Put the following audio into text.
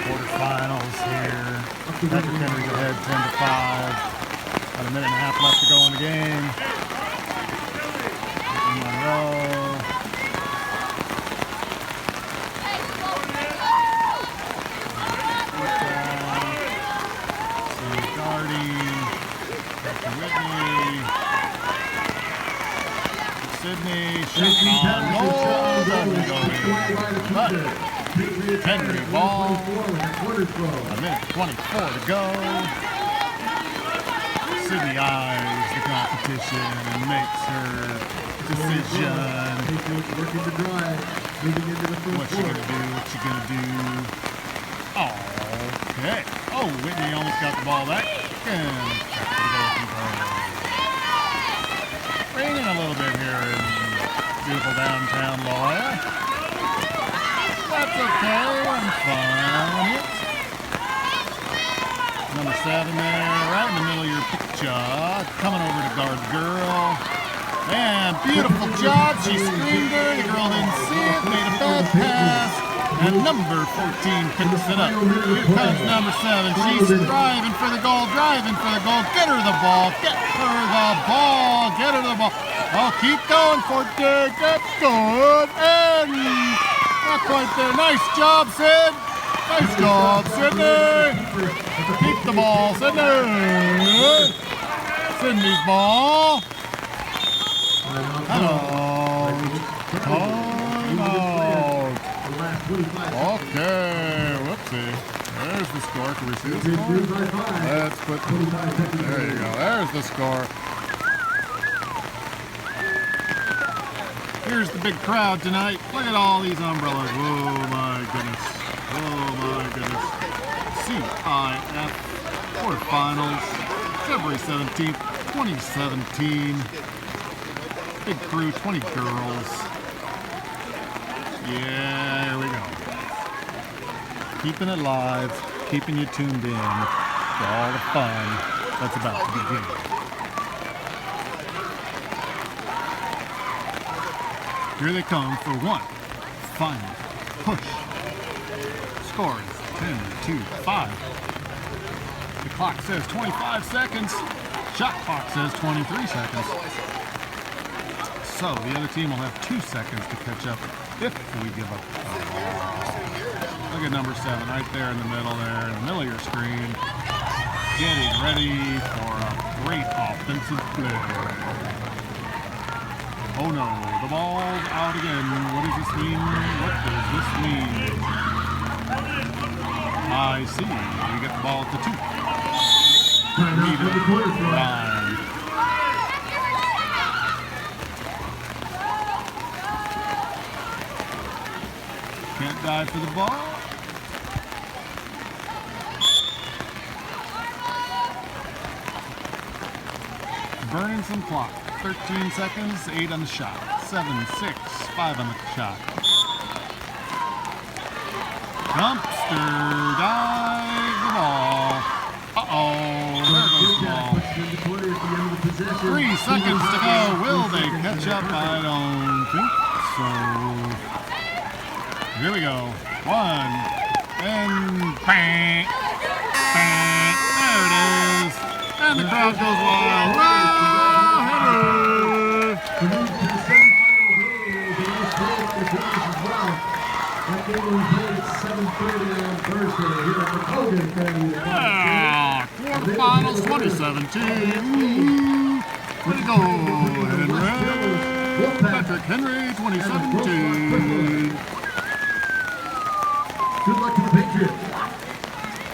Quarterfinals here. Patrick Henry's ahead 10-5. About a minute and a half left to go in the game. Monroe. Sydney, shot on goal, doesn't go in. But Henry ball, a minute 24 to go. Sydney eyes the competition and makes her decision. What's she gonna do? What's she gonna do? Okay. Oh, Whitney almost got the ball back. Raining a little bit here in beautiful downtown La Jolla. That's okay, I'm fine. Number 7 there, right in the middle of your picture. Coming over to guard the girl. Man, beautiful job. She screamed her. The girl didn't see it, made a bad pass. And number 14 picks it up. Here comes number 7. She's driving for the goal, driving for the goal. Get her the ball, get her the ball, get her the ball. Oh, keep going, 14. That's good. And not quite there. Nice job, Sid. Nice job, Sydney. Keep the ball, Sydney. Sydney's ball. Hello. Time out. Okay, whoopsie. There's the score. Can we see the score? Let's put. There you go. There's the score. Here's the big crowd tonight. Look at all these umbrellas. Oh my goodness. Oh my goodness. CIF quarterfinals, February 17th, 2017. Big crew, 20 girls. Yeah, here we go. Keeping it live, keeping you tuned in for all the fun that's about to begin. Here they come for one final push. Score is 10-5. The clock says 25 seconds. Shot clock says 23 seconds. So the other team will have 2 seconds to catch up if we give up. Look at number 7 right there in the middle there, in the middle of your screen. Getting ready for a great offensive play. Oh no, the ball's out again. What does this mean? What does this mean? I see. We get the ball to 2. Ryan. Can't dive for the ball. Burning some clock. 13 seconds, 8 on the shot. 7, 6, 5 on the shot. Dumpster dive the ball. Uh-oh, there goes the ball. 3 seconds to go. Will they catch up? I don't think so. Here we go. 1, and bang, bang. There it is. And the crowd goes wild. Yeah, quarterfinals 2017. Way to go, Henry. Patrick Henry 2017.